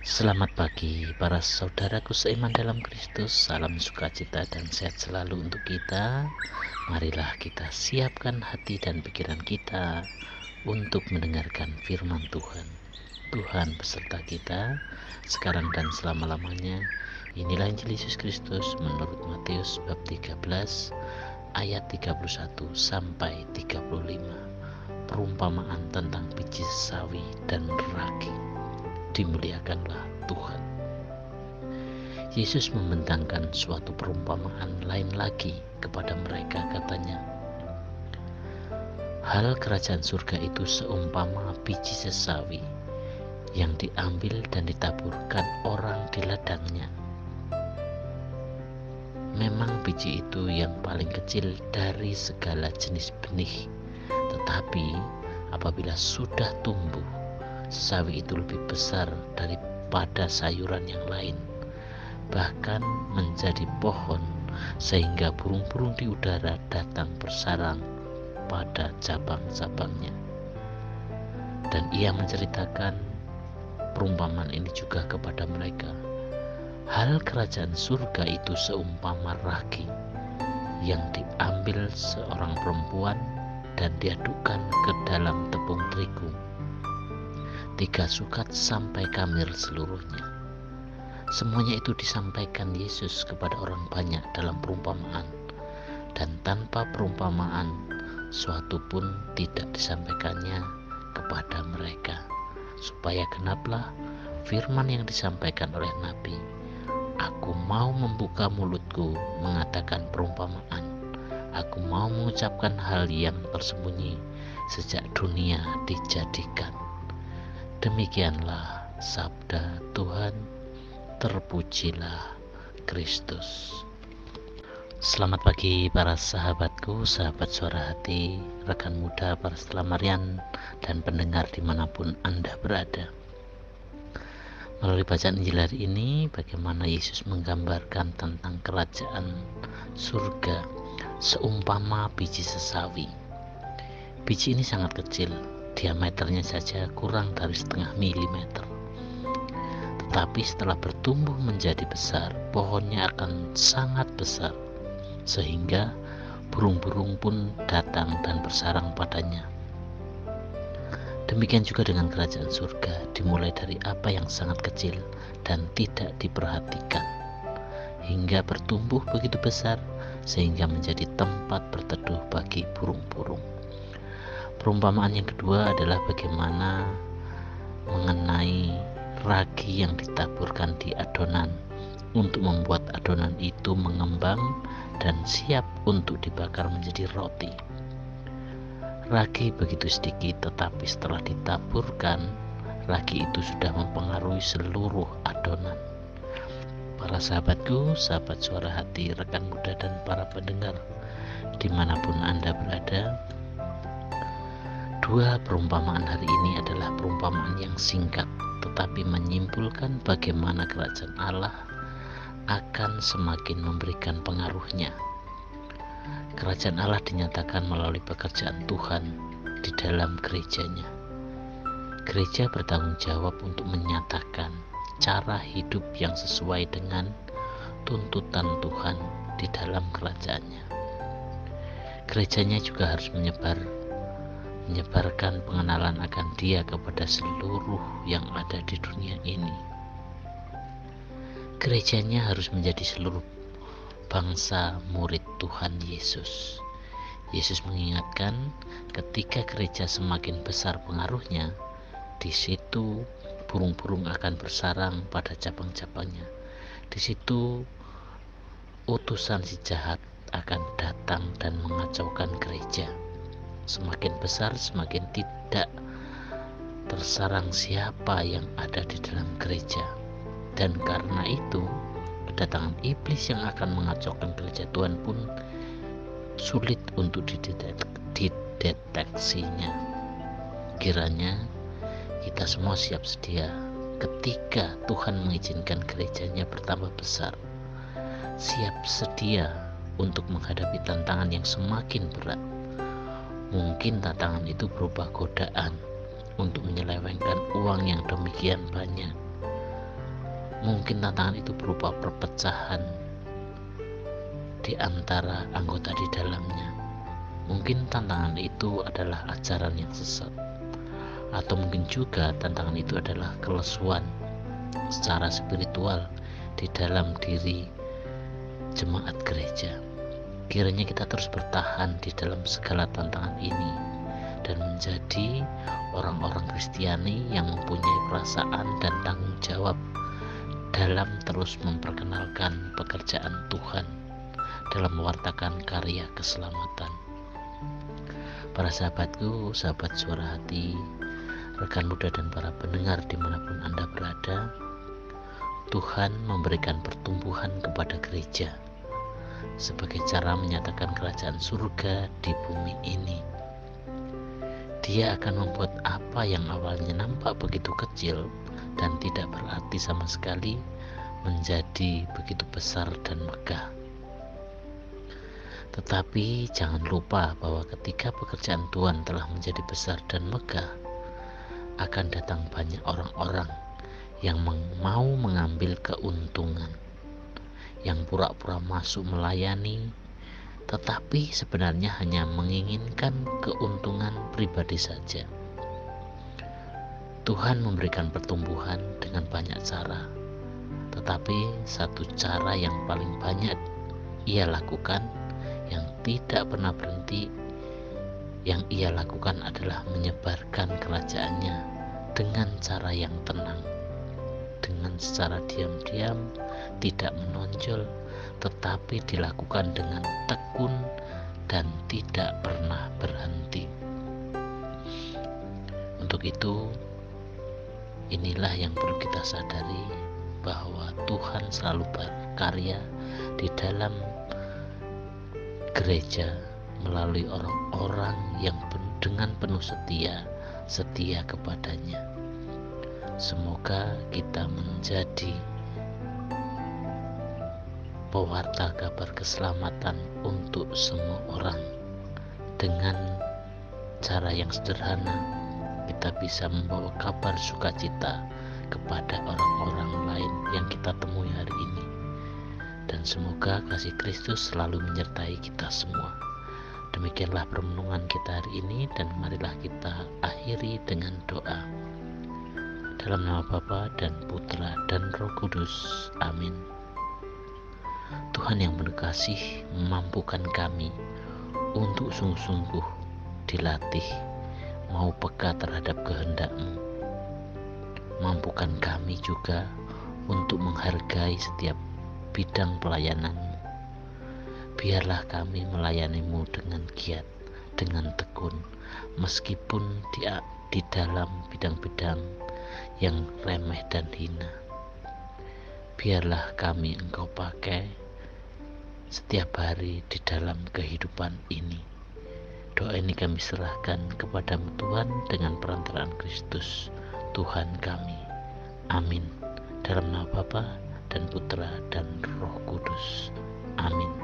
Selamat pagi para saudaraku seiman dalam Kristus. Salam sukacita dan sehat selalu untuk kita. Marilah kita siapkan hati dan pikiran kita untuk mendengarkan firman Tuhan. Tuhan beserta kita sekarang dan selama-lamanya. Inilah Injil Yesus Kristus menurut Matius bab 13 ayat 31 sampai 35. Perumpamaan tentang biji sawi dan ragi. Dimuliakanlah Tuhan. Yesus membentangkan suatu perumpamaan lain lagi kepada mereka, katanya, hal kerajaan surga itu seumpama biji sesawi yang diambil dan ditaburkan orang di ladangnya. Memang biji itu yang paling kecil dari segala jenis benih, tetapi apabila sudah tumbuh, sesawi itu lebih besar daripada sayuran yang lain, bahkan menjadi pohon, sehingga burung-burung di udara datang bersarang pada cabang-cabangnya. Dan ia menceritakan perumpamaan ini juga kepada mereka. Hal kerajaan surga itu seumpama ragi yang diambil seorang perempuan dan diadukkan ke dalam tepung terigu 3 sukat sampai kamir seluruhnya. Semuanya itu disampaikan Yesus kepada orang banyak dalam perumpamaan, dan tanpa perumpamaan suatu pun tidak disampaikannya kepada mereka, supaya genaplah firman yang disampaikan oleh Nabi, aku mau membuka mulutku mengatakan perumpamaan, aku mau mengucapkan hal yang tersembunyi sejak dunia dijadikan. Demikianlah sabda Tuhan, terpujilah Kristus. Selamat pagi para sahabatku, sahabat suara hati, rekan muda, para setelamarian, dan pendengar dimanapun Anda berada. Melalui bacaan Injil hari ini, bagaimana Yesus menggambarkan tentang kerajaan surga seumpama biji sesawi. Biji ini sangat kecil, diameternya saja kurang dari setengah milimeter. Tetapi setelah bertumbuh menjadi besar, pohonnya akan sangat besar, sehingga burung-burung pun datang dan bersarang padanya. Demikian juga dengan kerajaan surga, dimulai dari apa yang sangat kecil dan tidak diperhatikan, hingga bertumbuh begitu besar, sehingga menjadi tempat berteduh bagi burung-burung. Perumpamaan yang kedua adalah bagaimana mengenai ragi yang ditaburkan di adonan untuk membuat adonan itu mengembang dan siap untuk dibakar menjadi roti. Ragi begitu sedikit, tetapi setelah ditaburkan, ragi itu sudah mempengaruhi seluruh adonan. Para sahabatku, sahabat suara hati, rekan muda, dan para pendengar dimanapun Anda berada, dua perumpamaan hari ini adalah perumpamaan yang singkat, tetapi menyimpulkan bagaimana kerajaan Allah akan semakin memberikan pengaruhnya. Kerajaan Allah dinyatakan melalui pekerjaan Tuhan di dalam gerejanya. Gereja bertanggung jawab untuk menyatakan cara hidup yang sesuai dengan tuntutan Tuhan di dalam kerajaannya. Gerejanya juga harus menyebarkan pengenalan akan Dia kepada seluruh yang ada di dunia ini. Gerejanya harus menjadi seluruh bangsa murid Tuhan Yesus. Yesus mengingatkan, ketika gereja semakin besar pengaruhnya, di situ burung-burung akan bersarang pada cabang-cabangnya. Di situ utusan si jahat akan datang dan mengacaukan gereja. Semakin besar, semakin tidak tersarang siapa yang ada di dalam gereja. Dan karena itu, kedatangan iblis yang akan mengacaukan gereja Tuhan pun sulit untuk dideteksinya. Kiranya kita semua siap sedia ketika Tuhan mengizinkan gerejanya bertambah besar, siap sedia untuk menghadapi tantangan yang semakin berat. Mungkin tantangan itu berupa godaan untuk menyelewengkan uang yang demikian banyak, Mungkin tantangan itu berupa perpecahan di antara anggota di dalamnya. Mungkin tantangan itu adalah ajaran yang sesat, atau mungkin juga tantangan itu adalah kelesuan secara spiritual di dalam diri jemaat gereja. Kiranya kita terus bertahan di dalam segala tantangan ini dan menjadi orang-orang Kristiani yang mempunyai perasaan dan tanggung jawab dalam terus memperkenalkan pekerjaan Tuhan dalam mewartakan karya keselamatan. Para sahabatku, sahabat Suara Hati, rekan muda dan para pendengar dimanapun Anda berada, Tuhan memberikan pertumbuhan kepada gereja sebagai cara menyatakan kerajaan surga di bumi ini. Dia akan membuat apa yang awalnya nampak begitu kecil dan tidak berarti sama sekali menjadi begitu besar dan megah. Tetapi jangan lupa bahwa ketika pekerjaan Tuhan telah menjadi besar dan megah, akan datang banyak orang-orang yang mau mengambil keuntungan, yang pura-pura masuk melayani, tetapi sebenarnya hanya menginginkan keuntungan pribadi saja. Tuhan memberikan pertumbuhan dengan banyak cara, tetapi satu cara yang paling banyak Ia lakukan, yang tidak pernah berhenti, yang Ia lakukan adalah menyebarkan kerajaannya dengan cara yang tenang, dengan secara diam-diam, tidak menonjol, tetapi dilakukan dengan tekun dan tidak pernah berhenti. Untuk itu, inilah yang perlu kita sadari, bahwa Tuhan selalu berkarya di dalam gereja melalui orang-orang yang dengan penuh setia kepadanya. Semoga kita menjadi pewarta kabar keselamatan untuk semua orang. Dengan cara yang sederhana, kita bisa membawa kabar sukacita kepada orang-orang lain yang kita temui hari ini. Dan semoga kasih Kristus selalu menyertai kita semua. Demikianlah permenungan kita hari ini, dan marilah kita akhiri dengan doa. Dalam nama Bapa dan Putra dan Roh Kudus. Amin. Tuhan yang penuh kasih, memampukan kami untuk sungguh-sungguh dilatih mau peka terhadap kehendak-Mu. Mampukan kami juga untuk menghargai setiap bidang pelayanan-Mu. Biarlah kami melayani-Mu dengan giat, dengan tekun, meskipun di dalam bidang-bidang yang remeh dan hina. Biarlah kami Engkau pakai setiap hari di dalam kehidupan ini. Doa ini kami serahkan kepada-Mu Tuhan dengan perantaraan Kristus Tuhan kami. Amin. Dalam nama Bapa dan Putra dan Roh Kudus. Amin.